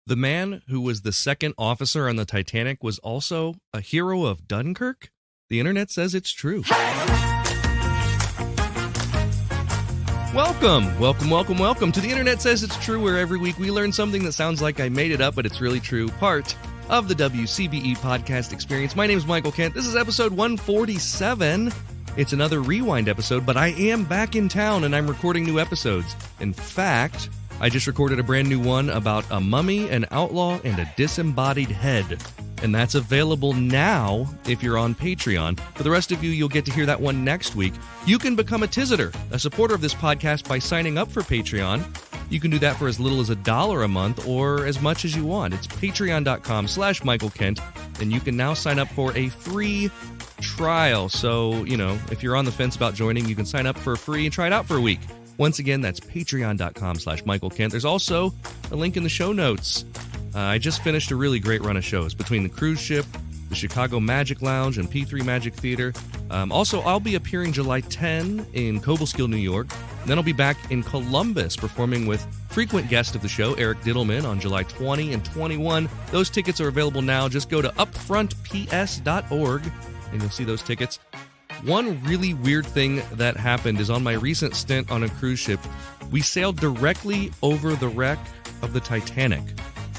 The man who was the second officer on the Titanic was also a hero of Dunkirk? The internet says it's true. Welcome to The Internet Says It's True, where every week we learn something that sounds like I made it up, but it's really true. Part of the WCBE podcast experience. My name is Michael Kent. This is episode 147. It's another rewind episode, but I am back in town and I'm recording new episodes. In fact, I just recorded a brand new one about a mummy, an outlaw, and a disembodied head. And that's available now if you're on Patreon. For the rest of you, you'll get to hear that one next week. You can become a Tizitor, a supporter of this podcast, by signing up for Patreon. You can do that for as little as $1 a month or as much as you want. It's patreon.com/Michael Kent, and you can now sign up for a free trial. So, if you're on the fence about joining, you can sign up for free and try it out for a week. Once again, that's patreon.com/Michael Kent. There's also a link in the show notes. I just finished a really great run of shows between the cruise ship, the Chicago Magic Lounge, and P3 Magic Theater. Also, I'll be appearing July 10 in Cobleskill, New York. And then I'll be back in Columbus performing with frequent guest of the show, Eric Diddleman, on July 20 and 21. Those tickets are available now. Just go to upfrontps.org and you'll see those tickets. One really weird thing that happened is on my recent stint on a cruise ship, we sailed directly over the wreck of the Titanic.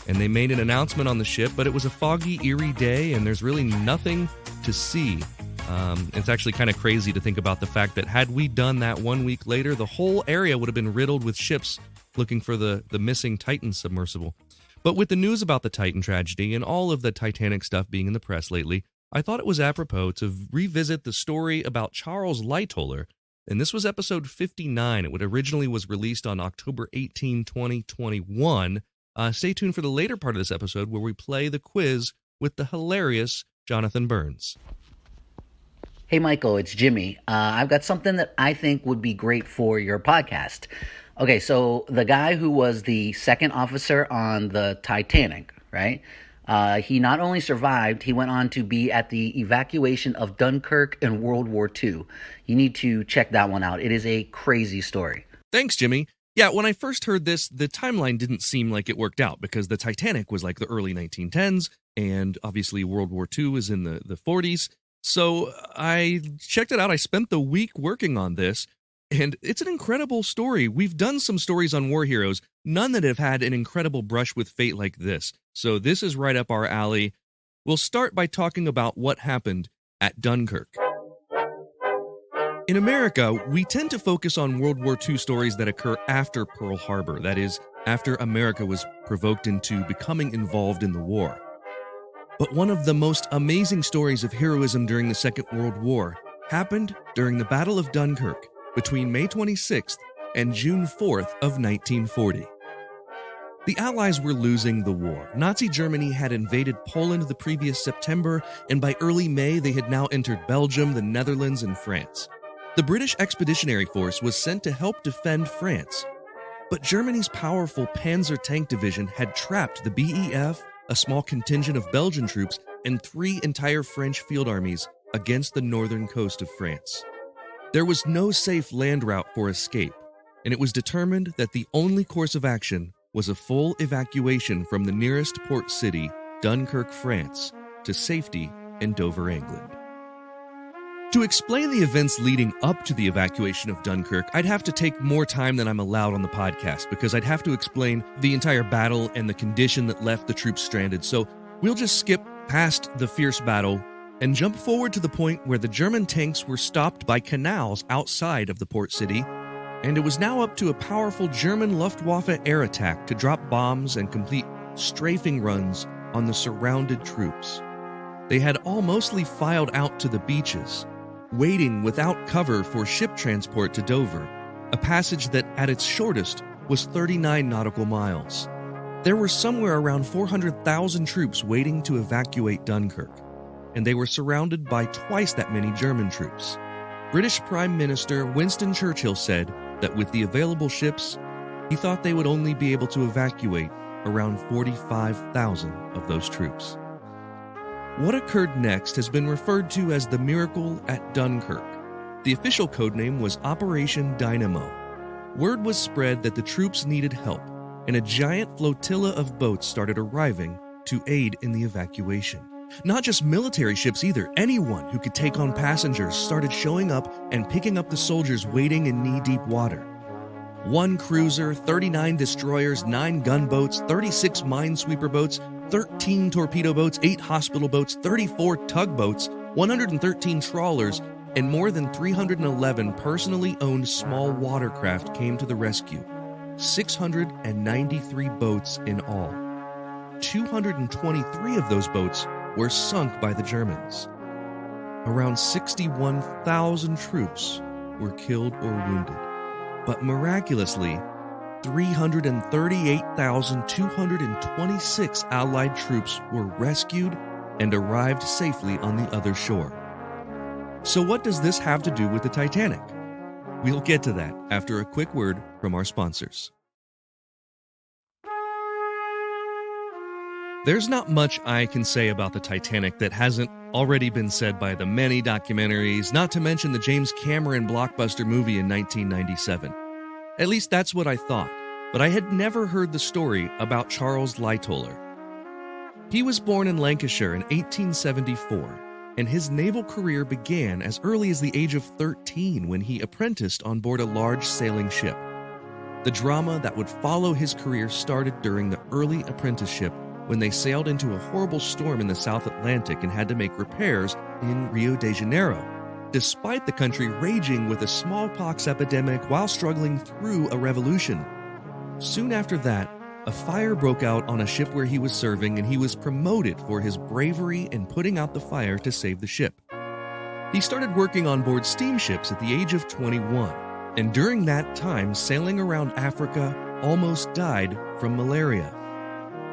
And they made an announcement on the ship, but it was a foggy, eerie day, and there's really nothing to see. It's actually kind of crazy to think about the fact that had we done that 1 week later, the whole area would have been riddled with ships looking for the missing Titan submersible. But with the news about the Titan tragedy and all of the Titanic stuff being in the press lately, I thought it was apropos to revisit the story about Charles Lightoller, and this was episode 59. It originally was released on October 18, 2021. Stay tuned for the later part of this episode where we play the quiz with the hilarious Jonathan Burns. Hey, Michael, it's Jimmy. I've got something that I think would be great for your podcast. Okay, so the guy who was the second officer on the Titanic, right? He not only survived, he went on to be at the evacuation of Dunkirk in World War II. You need to check that one out. It is a crazy story. Thanks, Jimmy. Yeah, when I first heard this, the timeline didn't seem like it worked out because the Titanic was like the early 1910s, and obviously World War II is in the 40s. So I checked it out. I spent the week working on this, and it's an incredible story. We've done some stories on war heroes, none that have had an incredible brush with fate like this. So this is right up our alley. We'll start by talking about what happened at Dunkirk. In America, we tend to focus on World War II stories that occur after Pearl Harbor, that is, after America was provoked into becoming involved in the war. But one of the most amazing stories of heroism during the Second World War happened during the Battle of Dunkirk between May 26th and June 4th of 1940. The Allies were losing the war. Nazi Germany had invaded Poland the previous September, and by early May they had now entered Belgium, the Netherlands, and France. The British Expeditionary Force was sent to help defend France. But Germany's powerful Panzer Tank Division had trapped the BEF, a small contingent of Belgian troops, and 3 entire French field armies against the northern coast of France. There was no safe land route for escape, and it was determined that the only course of action was a full evacuation from the nearest port city, Dunkirk, France, to safety in Dover, England. To explain the events leading up to the evacuation of Dunkirk, I'd have to take more time than I'm allowed on the podcast because I'd have to explain the entire battle and the condition that left the troops stranded. So we'll just skip past the fierce battle and jump forward to the point where the German tanks were stopped by canals outside of the port city, and it was now up to a powerful German Luftwaffe air attack to drop bombs and complete strafing runs on the surrounded troops. They had all mostly filed out to the beaches, waiting without cover for ship transport to Dover, a passage that at its shortest was 39 nautical miles. There were somewhere around 400,000 troops waiting to evacuate Dunkirk, and they were surrounded by twice that many German troops. British Prime Minister Winston Churchill said that with the available ships, he thought they would only be able to evacuate around 45,000 of those troops. What occurred next has been referred to as the Miracle at Dunkirk. The official codename was Operation Dynamo. Word was spread that the troops needed help, and a giant flotilla of boats started arriving to aid in the evacuation. Not just military ships either, anyone who could take on passengers started showing up and picking up the soldiers waiting in knee-deep water. 1 cruiser, 39 destroyers, 9 gunboats, 36 minesweeper boats, 13 torpedo boats, 8 hospital boats, 34 tugboats, 113 trawlers, and more than 311 personally owned small watercraft came to the rescue. 693 boats in all. 223 of those boats were sunk by the Germans. Around 61,000 troops were killed or wounded. But miraculously, 338,226 Allied troops were rescued and arrived safely on the other shore. So what does this have to do with the Titanic? We'll get to that after a quick word from our sponsors. There's not much I can say about the Titanic that hasn't already been said by the many documentaries, not to mention the James Cameron blockbuster movie in 1997. At least that's what I thought, but I had never heard the story about Charles Lightoller. He was born in Lancashire in 1874, and his naval career began as early as the age of 13 when he apprenticed on board a large sailing ship. The drama that would follow his career started during the early apprenticeship when they sailed into a horrible storm in the South Atlantic and had to make repairs in Rio de Janeiro, despite the country raging with a smallpox epidemic while struggling through a revolution. Soon after that, a fire broke out on a ship where he was serving, and he was promoted for his bravery in putting out the fire to save the ship. He started working on board steamships at the age of 21, and during that time, sailing around Africa, almost died from malaria.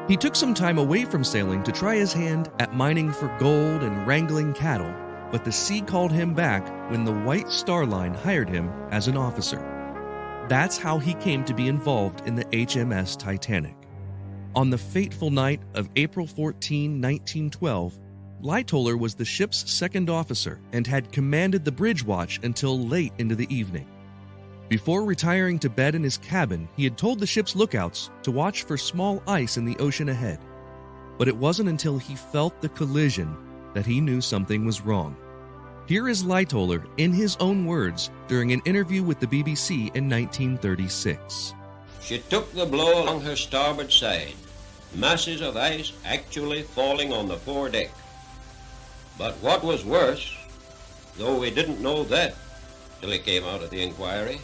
He took some time away from sailing to try his hand at mining for gold and wrangling cattle, but the sea called him back when the White Star Line hired him as an officer. That's how he came to be involved in the H.M.S. Titanic. On the fateful night of April 14, 1912, Lightoller was the ship's second officer and had commanded the bridge watch until late into the evening. Before retiring to bed in his cabin, he had told the ship's lookouts to watch for small ice in the ocean ahead. But it wasn't until he felt the collision that he knew something was wrong. Here is Lightoller in his own words during an interview with the BBC in 1936. She took the blow along her starboard side, masses of ice actually falling on the foredeck. But what was worse, though we didn't know that till it came out of the inquiry,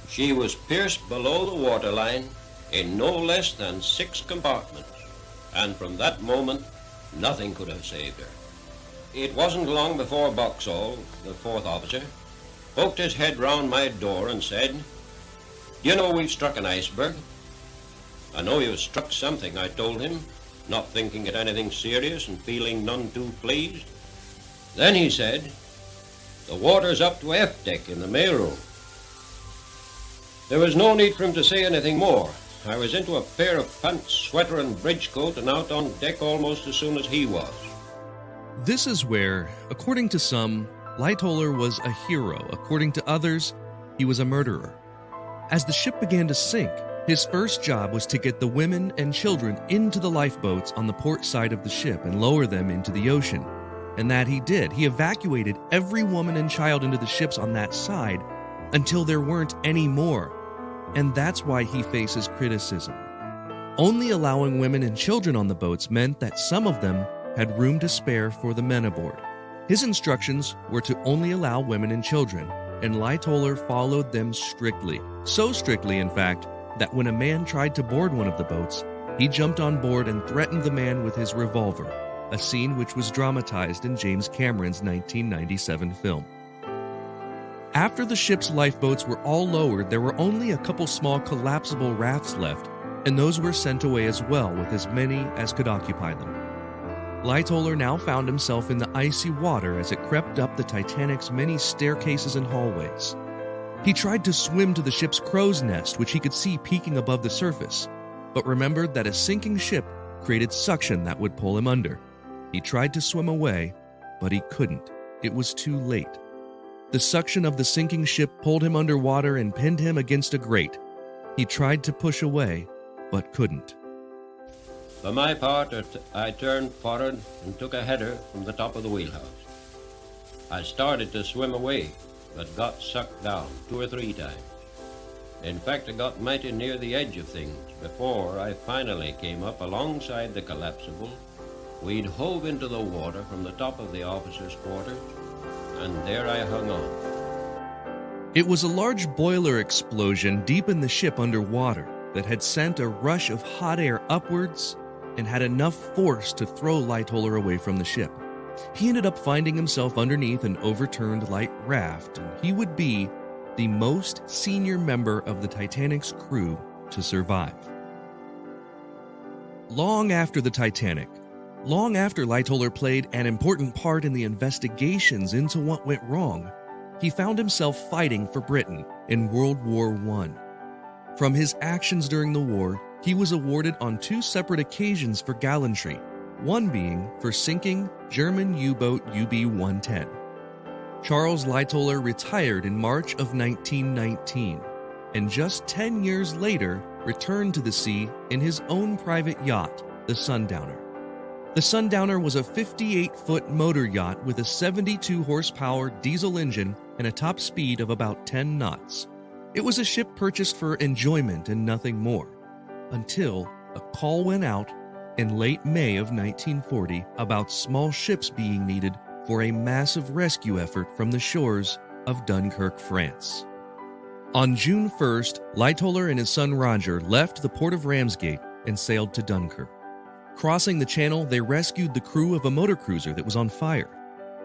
she was pierced below the waterline in no less than 6 compartments, and from that moment, nothing could have saved her. It wasn't long before Boxall, the 4th officer, poked his head round my door and said, "Do you know we've struck an iceberg?" "I know you've struck something," I told him, not thinking it anything serious and feeling none too pleased. Then he said, "The water's up to F deck in the mailroom." There was no need for him to say anything more. I was into a pair of pants, sweater, and bridge coat and out on deck almost as soon as he was. This is where, according to some, Lightoller was a hero. According to others, he was a murderer. As the ship began to sink, his first job was to get the women and children into the lifeboats on the port side of the ship and lower them into the ocean. And that he did. He evacuated every woman and child into the ships on that side until there weren't any more. And that's why he faces criticism. Only allowing women and children on the boats meant that some of them had room to spare for the men aboard. His instructions were to only allow women and children, and Lightoller followed them strictly. So strictly, in fact, that when a man tried to board one of the boats, he jumped on board and threatened the man with his revolver, a scene which was dramatized in James Cameron's 1997 film. After the ship's lifeboats were all lowered, there were only a couple small collapsible rafts left, and those were sent away as well, with as many as could occupy them. Lightoller now found himself in the icy water as it crept up the Titanic's many staircases and hallways. He tried to swim to the ship's crow's nest, which he could see peeking above the surface, but remembered that a sinking ship created suction that would pull him under. He tried to swim away, but he couldn't. It was too late. The suction of the sinking ship pulled him underwater and pinned him against a grate. He tried to push away, but couldn't. For my part, I turned forward and took a header from the top of the wheelhouse. I started to swim away, but got sucked down 2 or 3 times. In fact, I got mighty near the edge of things before I finally came up alongside the collapsible. We'd hove into the water from the top of the officers' quarters, and there I hung on. It was a large boiler explosion deep in the ship underwater that had sent a rush of hot air upwards and had enough force to throw Lightoller away from the ship. He ended up finding himself underneath an overturned light raft, and he would be the most senior member of the Titanic's crew to survive. Long after the Titanic, long after Lightoller played an important part in the investigations into what went wrong, he found himself fighting for Britain in World War I. From his actions during the war, he was awarded on 2 separate occasions for gallantry, one being for sinking German U-boat UB-110. Charles Lightoller retired in March of 1919, and just 10 years later returned to the sea in his own private yacht, the Sundowner. The Sundowner was a 58-foot motor yacht with a 72-horsepower diesel engine and a top speed of about 10 knots. It was a ship purchased for enjoyment and nothing more, until a call went out in late May of 1940 about small ships being needed for a massive rescue effort from the shores of Dunkirk, France. On June 1st, Lightoller and his son Roger left the port of Ramsgate and sailed to Dunkirk. Crossing the channel, they rescued the crew of a motor cruiser that was on fire.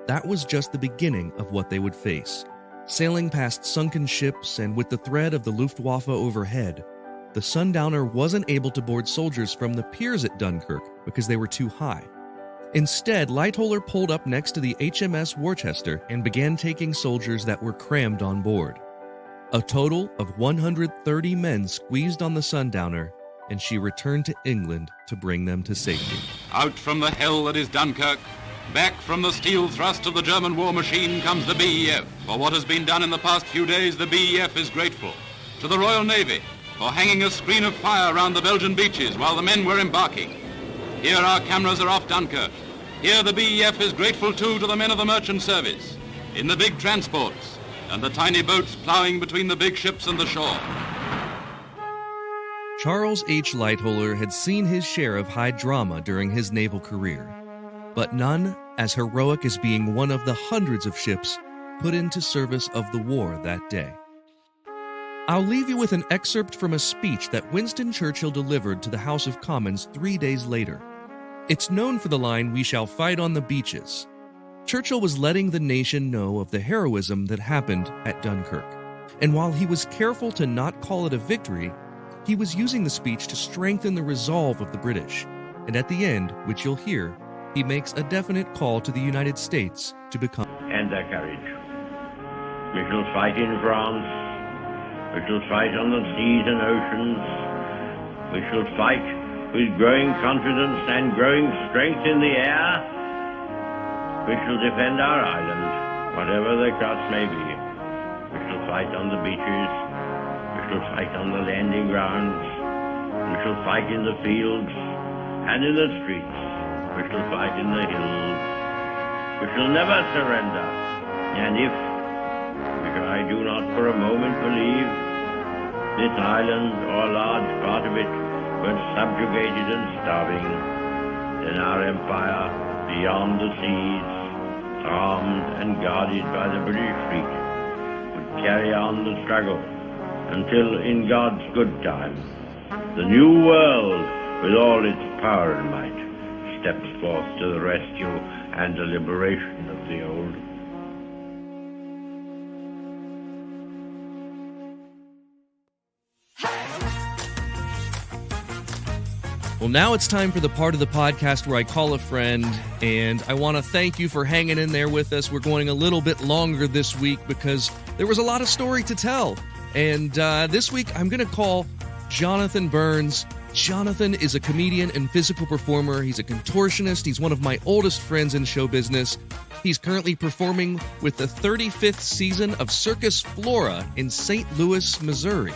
That was just the beginning of what they would face. Sailing past sunken ships and with the threat of the Luftwaffe overhead, the Sundowner wasn't able to board soldiers from the piers at Dunkirk because they were too high. Instead, Lightoller pulled up next to the H.M.S. Worcester and began taking soldiers that were crammed on board. A total of 130 men squeezed on the Sundowner, and she returned to England to bring them to safety. Out from the hell that is Dunkirk, back from the steel thrust of the German war machine comes the BEF. For what has been done in the past few days, the BEF is grateful. To the Royal Navy, for hanging a screen of fire around the Belgian beaches while the men were embarking. Here our cameras are off Dunkirk. Here the BEF is grateful too to the men of the merchant service, in the big transports, and the tiny boats ploughing between the big ships and the shore. Charles H. Lightoller had seen his share of high drama during his naval career, but none as heroic as being one of the hundreds of ships put into service of the war that day. I'll leave you with an excerpt from a speech that Winston Churchill delivered to the House of Commons 3 days later. It's known for the line, "We shall fight on the beaches." Churchill was letting the nation know of the heroism that happened at Dunkirk. And while he was careful to not call it a victory, he was using the speech to strengthen the resolve of the British. And at the end, which you'll hear, he makes a definite call to the United States to become. And their courage. We shall fight in France. We shall fight on the seas and oceans. We shall fight with growing confidence and growing strength in the air. We shall defend our island, whatever the cost may be. We shall fight on the beaches. We shall fight on the landing grounds. We shall fight in the fields and in the streets. We shall fight in the hills. We shall never surrender. And if, which I do not for a moment believe, this island or a large part of it were subjugated and starving, then our empire beyond the seas, armed and guarded by the British fleet, would carry on the struggle until, in God's good time, the new world, with all its power and might, steps forth to the rescue and the liberation of the old. Well, now it's time for the part of the podcast where I call a friend, and I want to thank you for hanging in there with us. We're going a little bit longer this week because there was a lot of story to tell. And this week, I'm going to call Jonathan Burns. Jonathan is a comedian and physical performer. He's a contortionist. He's one of my oldest friends in show business. He's currently performing with the 35th season of Circus Flora in St. Louis, Missouri.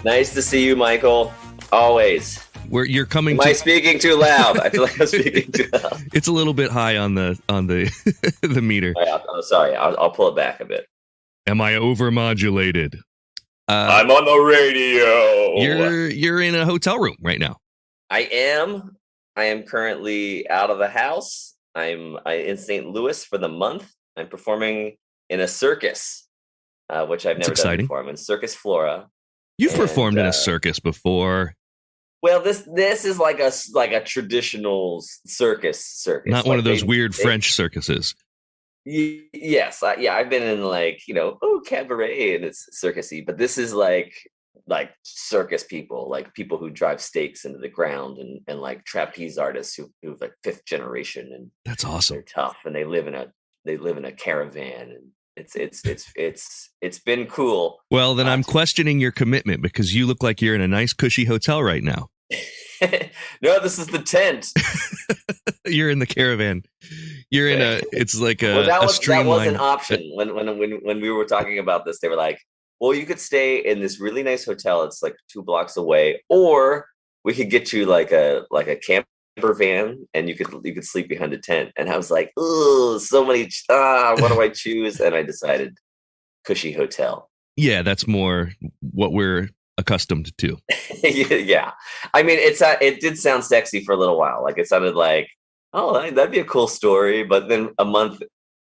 Nice to see you, Michael. Always. Where you're coming Am I speaking too loud? I feel like I'm speaking too loud. It's a little bit high on the the meter. Oh, yeah, I'm sorry. I'll pull it back a bit. Am I overmodulated? I'm on the radio. You're in a hotel room right now. I am currently out of the house. I'm in St. Louis for the month. I'm performing in a circus, which I've never done before. I'm in Circus Flora. You've performed in a circus before. Well, this is like a traditional circus. Not one of those weird French circuses. Yes, I've been in cabaret and it's circusy, but this is like circus people, like people who drive stakes into the ground and like trapeze artists who like fifth generation, and that's awesome. They're tough and they live in a caravan, and it's been cool. Well, then I'm questioning your commitment because you look like you're in a nice cushy hotel right now. No, this is the tent. You're in the caravan. You're in it's like a that was streamlined... an option. When we were talking about this, they were like, well, you could stay in this really nice hotel. It's like 2 blocks away, or we could get you like a camper van and you could sleep behind a tent. And I was like, oh, so many, what do I choose? And I decided cushy hotel. Yeah, that's more what we're accustomed to. Yeah. I mean, it did sound sexy for a little while. Like it sounded like, oh, that'd be a cool story. But then a month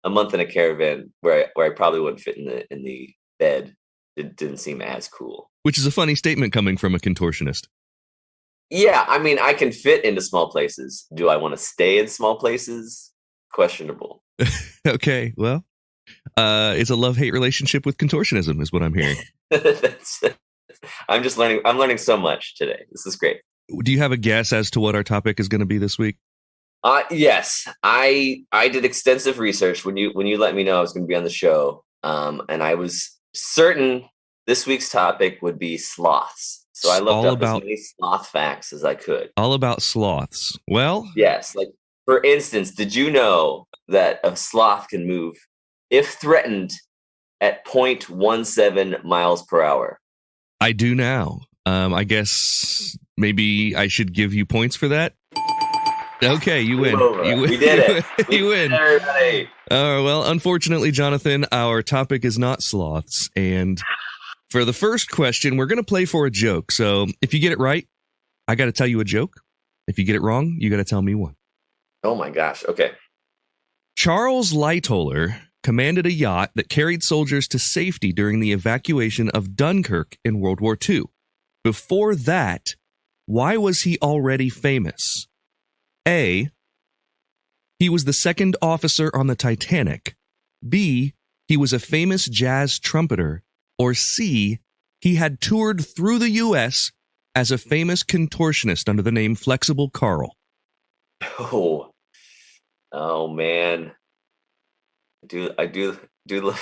in a caravan where I probably wouldn't fit in the bed, it didn't seem as cool. Which is a funny statement coming from a contortionist. Yeah, I mean, I can fit into small places. Do I want to stay in small places? Questionable. Okay, well, it's a love-hate relationship with contortionism is what I'm hearing. I'm learning so much today. This is great. Do you have a guess as to what our topic is going to be this week? Yes, I did extensive research when you let me know I was going to be on the show, and I was certain this week's topic would be sloths. So I looked up as many sloth facts as I could. All about sloths. Well, yes. Like, for instance, did you know that a sloth can move, if threatened, at 0.17 miles per hour? I do now. I guess maybe I should give you points for that. Okay, you win. We did it. You win. Everybody. Well, unfortunately, Jonathan, our topic is not sloths. And for the first question, we're going to play for a joke. So if you get it right, I got to tell you a joke. If you get it wrong, you got to tell me one. Oh, my gosh. Okay. Charles Lightoller commanded a yacht that carried soldiers to safety during the evacuation of Dunkirk in World War II. Before that, why was he already famous? A, he was the second officer on the Titanic. B, he was a famous jazz trumpeter. Or C, he had toured through the U.S. as a famous contortionist under the name Flexible Carl. Oh man. I do the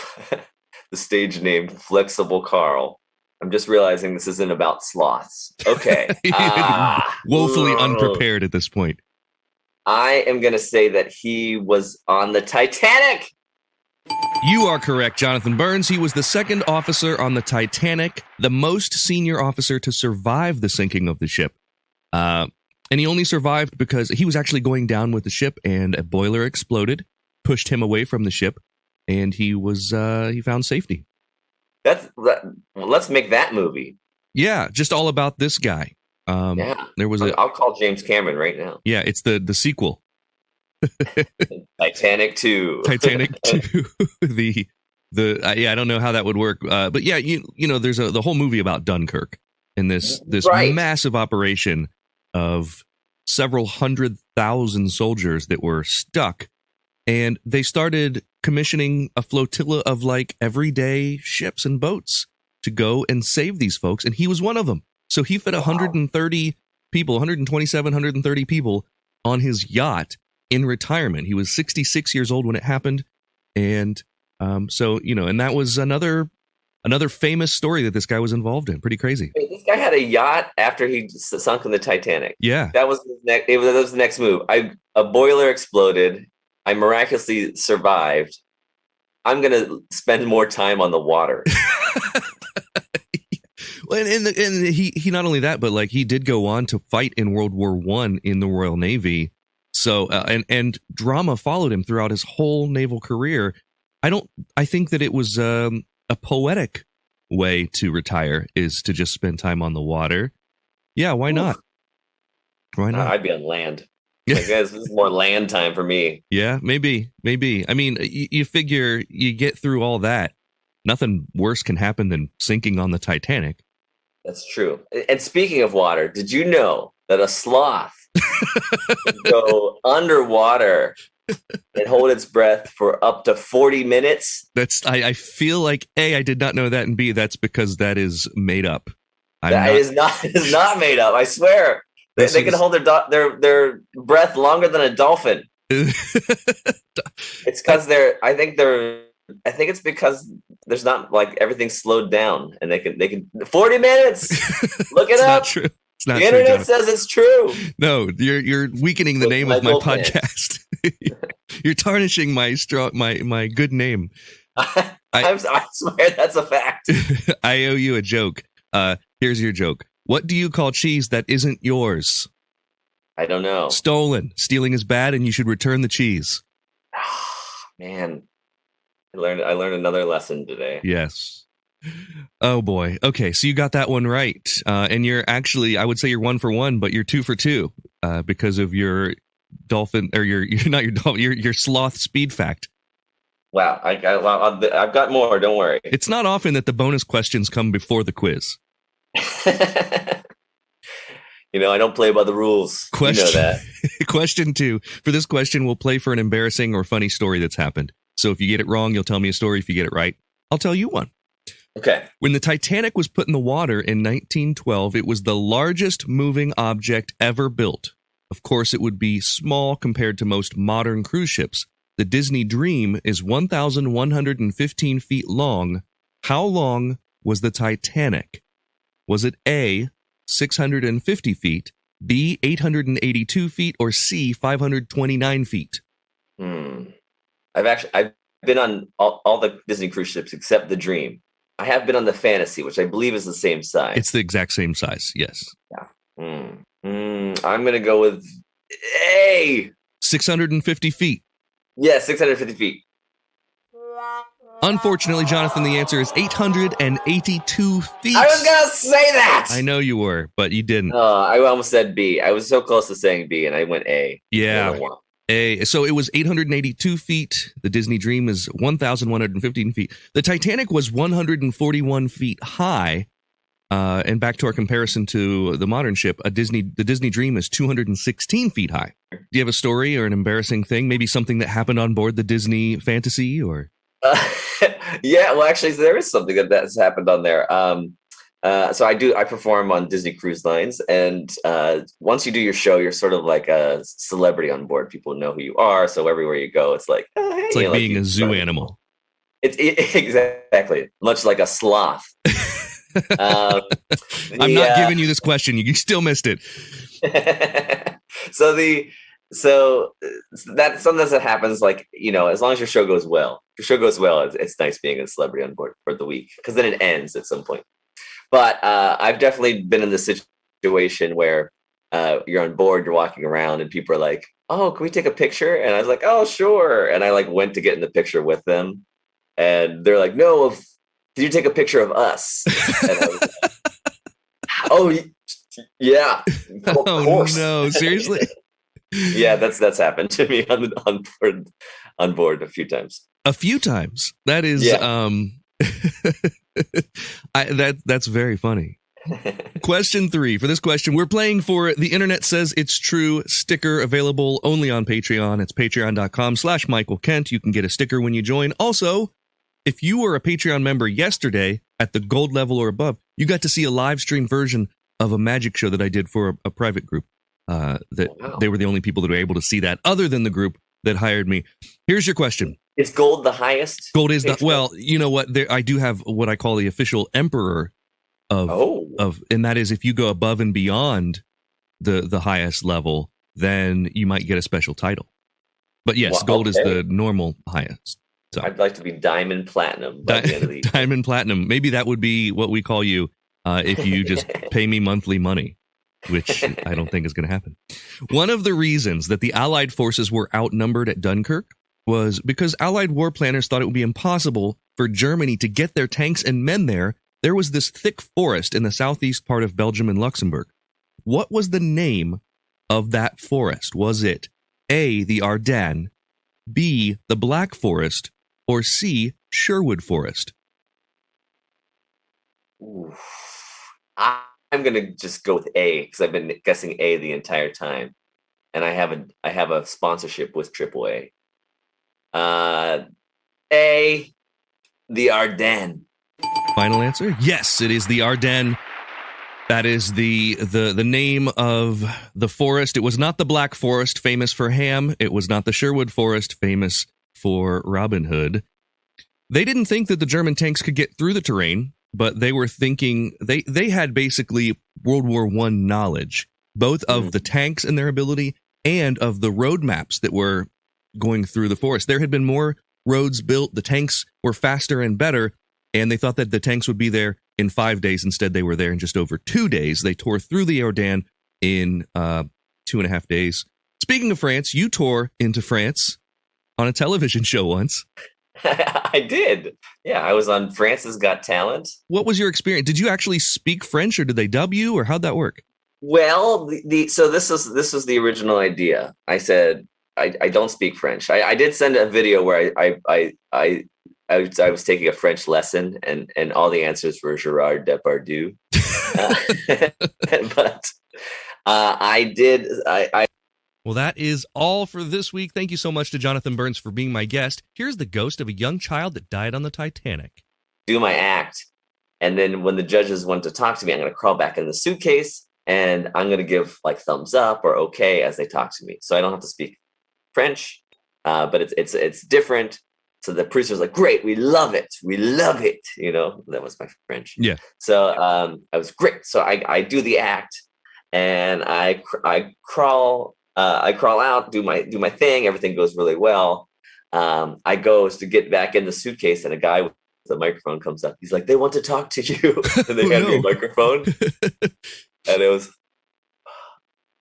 stage name Flexible Carl. I'm just realizing this isn't about sloths. Okay. Woefully unprepared at this point. I am going to say that he was on the Titanic. You are correct, Jonathan Burns. He was the second officer on the Titanic, the most senior officer to survive the sinking of the ship. And he only survived because he was actually going down with the ship and a boiler exploded, pushed him away from the ship, and he found safety. Let's make that movie. Yeah, just all about this guy. There was I'll call James Cameron right now. Yeah, it's the sequel. Titanic 2. Titanic 2. I don't know how that would work. But yeah, you know, there's the whole movie about Dunkirk and this right. Massive operation of several 100,000 soldiers that were stuck. And they started commissioning a flotilla of like everyday ships and boats to go and save these folks. And he was one of them. So he fit 130 people, 127, 130 people on his yacht in retirement. He was 66 years old when it happened. And so, you know, and that was another famous story that this guy was involved in. Pretty crazy. Wait, this guy had a yacht after he sunk in the Titanic. Yeah. That was the next move. A boiler exploded. I miraculously survived. I'm going to spend more time on the water. And he not only that, but like he did go on to fight in World War I in the Royal Navy. So and drama followed him throughout his whole naval career. I think that it was a poetic way to retire is to just spend time on the water. Yeah, why not? Why not? I'd be on land. I guess this is more land time for me. Yeah, maybe. I mean, you figure you get through all that. Nothing worse can happen than sinking on the Titanic. That's true. And speaking of water, did you know that a sloth can go underwater and hold its breath for up to 40 minutes? I feel like A, I did not know that, and B, that's because that is made up. It is not made up. I swear. They can hold their breath longer than a dolphin. It's because I think it's because there's not like everything's slowed down, and they can 40 minutes. Look it it's up. Not true. It's not the true, internet says it's true. No, you're weakening the name of my podcast. You're tarnishing my good name. I swear that's a fact. I owe you a joke. Here's your joke. What do you call cheese that isn't yours? I don't know. Stolen. Stealing is bad, and you should return the cheese. Man, I learned another lesson today. Yes. Oh boy. Okay, so you got that one right, and you're actually, I would say you're 1 for 1, but you're 2 for 2 because of your dolphin or your sloth speed fact. Wow, I've got more. Don't worry. It's not often that the bonus questions come before the quiz. I don't play by the rules. You know that. Question 2. For this question, we'll play for an embarrassing or funny story that's happened. So if you get it wrong, you'll tell me a story. If you get it right, I'll tell you one. Okay. When the Titanic was put in the water in 1912, it was the largest moving object ever built. Of course, it would be small compared to most modern cruise ships. The Disney Dream is 1,115 feet long. How long was the Titanic? Was it A, 650 feet, B, 882 feet, or C, 529 feet? I've been on all the Disney cruise ships except the Dream. I have been on the Fantasy, which I believe is the same size. It's the exact same size, yes. Yeah. I'm going to go with A. 650 feet. Yeah, 650 feet. Unfortunately, Jonathan, the answer is 882 feet. I was going to say that. I know you were, but you didn't. I almost said B. I was so close to saying B, and I went A. Yeah. So it was 882 feet. The Disney Dream is 1,115 feet. The Titanic was 141 feet high. And back to our comparison to the modern ship, the Disney Dream is 216 feet high. Do you have a story or an embarrassing thing? Maybe something that happened on board the Disney Fantasy or? Yeah, well, actually, there is something that's happened on there. So I perform on Disney Cruise Lines, and once you do your show, you're sort of like a celebrity on board. People know who you are, so everywhere you go, it's like, oh, hey, it's like being a zoo animal. It's exactly much like a sloth. I'm not giving you this question. You still missed it. So that's something that happens, like, as long as your show goes well. If your show goes well, it's nice being a celebrity on board for the week, because then it ends at some point. But I've definitely been in this situation where you're on board, you're walking around, and people are like, "Oh, can we take a picture?" And I was like, "Oh, sure." And I went to get in the picture with them, and they're like, "No, did you take a picture of us?" And I was like, "Oh, yeah." Of course. No, seriously? Yeah, that's happened to me on board a few times. A few times. That is, yeah. That's very funny. Question 3. For this question, we're playing for The Internet Says It's True sticker, available only on Patreon. It's patreon.com/Michael Kent. You can get a sticker when you join. Also, if you were a Patreon member yesterday at the gold level or above, you got to see a live stream version of a magic show that I did for a private group. They were the only people that were able to see that, other than the group that hired me. Here's your question. Is gold the highest? Gold is well, you know what? I do have what I call the official emperor of, and that is if you go above and beyond the highest level, then you might get a special title. But yes, gold is the normal highest. So I'd like to be diamond platinum by the end of the year. Diamond platinum. Maybe that would be what we call you if you just pay me monthly money, which I don't think is going to happen. One of the reasons that the Allied forces were outnumbered at Dunkirk was because Allied war planners thought it would be impossible for Germany to get their tanks and men there. There was this thick forest in the southeast part of Belgium and Luxembourg. What was the name of that forest? Was it A, the Ardennes, B, the Black Forest, or C, Sherwood Forest? Ooh. I'm going to just go with A because I've been guessing A the entire time. And I have a sponsorship with AAA. A, the Ardennes. Final answer? Yes, it is the Ardennes. That is the name of the forest. It was not the Black Forest, famous for ham. It was not the Sherwood Forest, famous for Robin Hood. They didn't think that the German tanks could get through the terrain, but they were thinking they had basically World War I knowledge, both of the tanks and their ability and of the road maps that were going through the forest. There had been more roads built. The tanks were faster and better, and they thought that the tanks would be there in 5 days. Instead, they were there in just over 2 days. They tore through the Ardennes in 2.5 days. Speaking of France, you tore into France on a television show once. I did. Yeah, I was on France's Got Talent. What was your experience? Did you actually speak French, or did they dub you, or how'd that work? Well, so this was the original idea. I said I don't speak French. I did send a video where I was taking a French lesson, and all the answers were Gerard Depardieu. But I did. Well, that is all for this week. Thank you so much to Jonathan Burns for being my guest. Here's the ghost of a young child that died on the Titanic. Do my act, and then when the judges want to talk to me, I'm going to crawl back in the suitcase, and I'm going to give like thumbs up or okay as they talk to me. So I don't have to speak French, but it's different. So the producer's like, great, we love it. You know, that was my French. Yeah. So I was great. So I do the act, and I crawl out, do my thing. Everything goes really well. I go to get back in the suitcase, and a guy with the microphone comes up. He's like, they want to talk to you. And they hand me a microphone. And it was,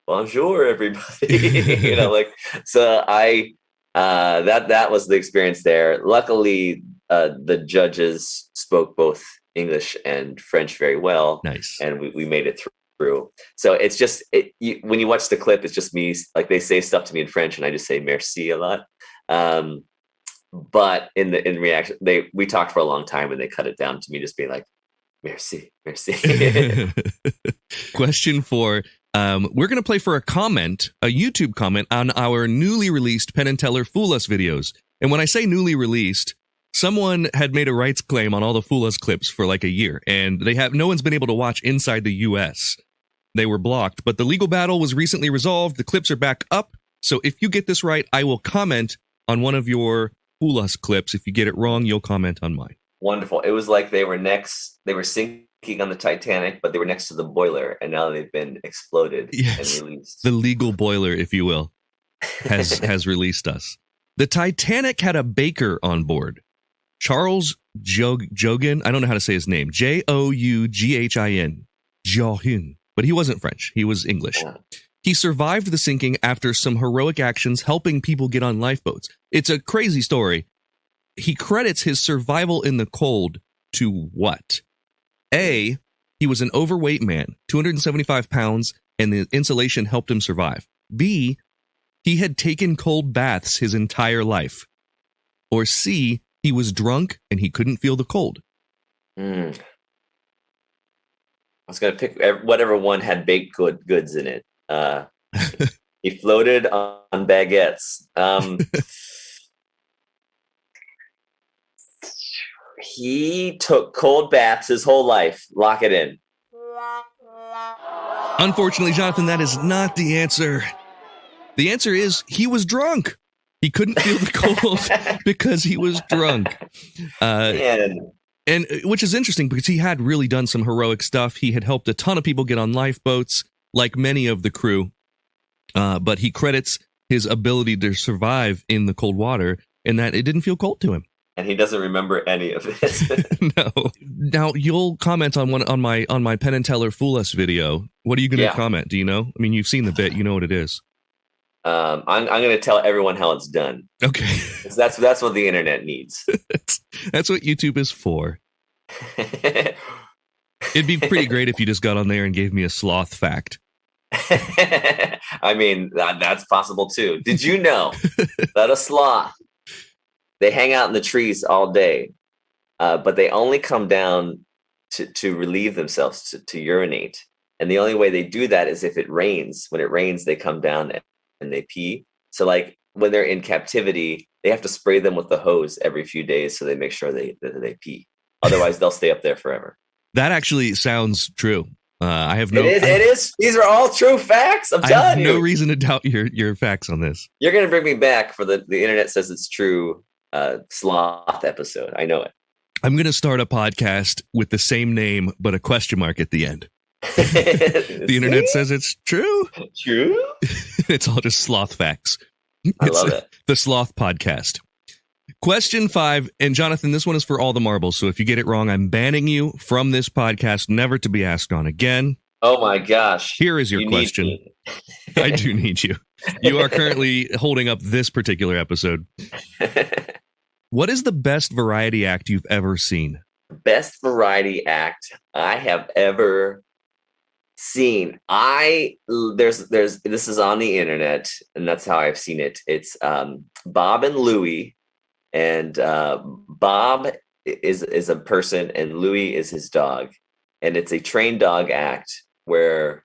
bonjour, everybody. You know, like, so that was the experience there. Luckily, the judges spoke both English and French very well. Nice. And we made it through. So it's just, when you watch the clip, it's just me, like they say stuff to me in French and I just say merci a lot. But in reaction, we talked for a long time and they cut it down to me just being like, merci. Question 4. We're going to play for a YouTube comment on our newly released Penn and Teller Fool Us videos. And when I say newly released, someone had made a rights claim on all the Fool Us clips for like a year, and no one's been able to watch inside the US. They were blocked, but the legal battle was recently resolved. The clips are back up. So if you get this right, I will comment on one of your Fool Us clips. If you get it wrong, you'll comment on mine. Wonderful. It was like they were sinking on the Titanic, but they were next to the boiler, and now they've been exploded and released. The legal boiler, if you will, has released us. The Titanic had a baker on board. Charles Joughin, I don't know how to say his name, Joughin, Joughin, but he wasn't French. He was English. Yeah. He survived the sinking after some heroic actions helping people get on lifeboats. It's a crazy story. He credits his survival in the cold to what? A, he was an overweight man, 275 pounds, and the insulation helped him survive. B, he had taken cold baths his entire life. Or C, he was drunk and he couldn't feel the cold. I was going to pick whatever one had baked goods in it. He floated on baguettes. He took cold baths his whole life. Lock it in. Unfortunately, Jonathan, that is not the answer. The answer is he was drunk. He couldn't feel the cold because he was drunk. And which is interesting because he had really done some heroic stuff. He had helped a ton of people get on lifeboats, like many of the crew. But he credits his ability to survive in the cold water and that it didn't feel cold to him. and he doesn't remember any of it. No. Now you'll comment on my Penn and Teller Fool Us video. What are you going to comment? Do you know? I mean, you've seen the bit. You know what it is. I'm going to tell everyone how it's done. Okay. That's what the internet needs. That's what YouTube is for. It'd be pretty great if you just got on there and gave me a sloth fact. I mean, that's possible too. Did you know that a sloth, they hang out in the trees all day, but they only come down to relieve themselves, to urinate. And the only way they do that is if it rains. When it rains, they come down and they pee. So like when they're in captivity, they have to spray them with the hose every few days so they make sure they pee. Otherwise, they'll stay up there forever. That actually sounds true. I have no. It is. These are all true facts. I'm telling you. I have no reason to doubt your facts on this. You're going to bring me back for the internet says it's true sloth episode. I know it. I'm going to start a podcast with the same name, but a question mark at the end. The internet says it's true. True? It's all just sloth facts. I love it. The Sloth Podcast. Question 5, and Jonathan, this one is for all the marbles, so if you get it wrong, I'm banning you from this podcast, never to be asked on again. Oh my gosh. Here is your question. I do need you. You are currently holding up this particular episode. What is the best variety act you've ever seen? Best variety act I have ever seen. This is on the internet, and that's how I've seen it. It's Bob and Louie. And Bob is a person and Louie is his dog. And it's a trained dog act where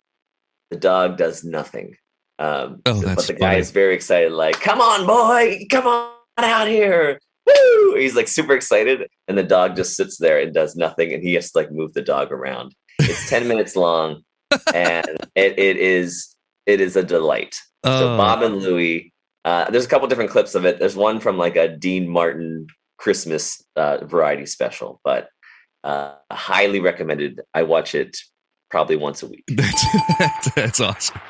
the dog does nothing. But the guy is very excited, like, come on, boy, come on out here. Woo! He's like super excited. And the dog just sits there and does nothing. And he has to like move the dog around. It's 10 minutes long. And it is a delight. So Bob and Louie. There's a couple different clips of it. There's one from like a Dean Martin Christmas variety special, but highly recommended. I watch it probably once a week. That's awesome.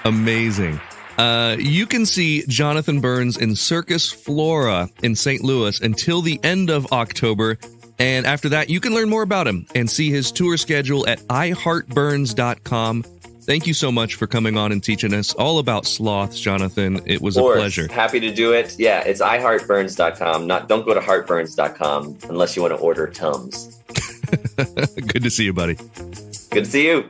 Amazing. You can see Jonathan Burns in Circus Flora in St. Louis until the end of October. And after that, you can learn more about him and see his tour schedule at iheartburns.com. Thank you so much for coming on and teaching us all about sloths, Jonathan. It was a pleasure. Happy to do it. Yeah, it's iheartburns.com. Don't go to heartburns.com unless you want to order Tums. Good to see you, buddy. Good to see you.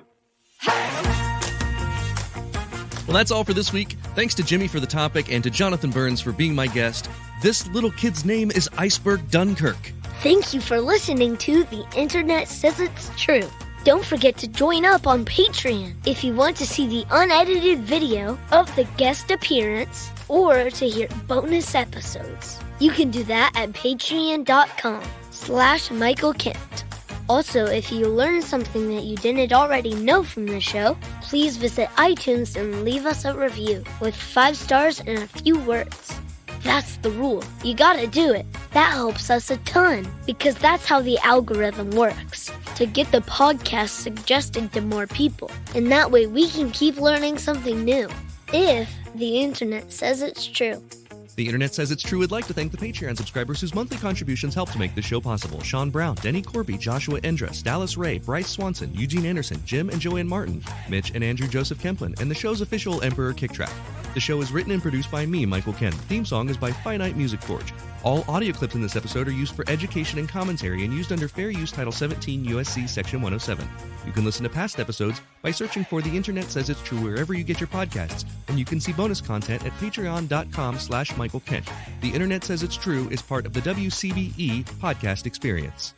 Well, that's all for this week. Thanks to Jimmy for the topic and to Jonathan Burns for being my guest. This little kid's name is Iceberg Dunkirk. Thank you for listening to The Internet Says It's True. Don't forget to join up on Patreon if you want to see the unedited video of the guest appearance or to hear bonus episodes. You can do that at patreon.com/Michael Kent. Also, if you learned something that you didn't already know from the show, please visit iTunes and leave us a review with 5 stars and a few words. That's the rule. You gotta do it. That helps us a ton because that's how the algorithm works. To get the podcast suggested to more people. And that way we can keep learning something new. If the internet says it's true. The Internet Says It's True would like to thank the Patreon subscribers whose monthly contributions help to make this show possible. Sean Brown, Denny Corby, Joshua Endress, Dallas Ray, Bryce Swanson, Eugene Anderson, Jim and Joanne Martin, Mitch and Andrew Joseph Kemplin, and the show's official Emperor Kick Track. The show is written and produced by me, Michael Kent. The theme song is by Finite Music Forge. All audio clips in this episode are used for education and commentary and used under Fair Use Title 17 USC Section 107. You can listen to past episodes by searching for The Internet Says It's True wherever you get your podcasts, and you can see bonus content at patreon.com/Michael Kent. The Internet Says It's True is part of the WCBE podcast experience.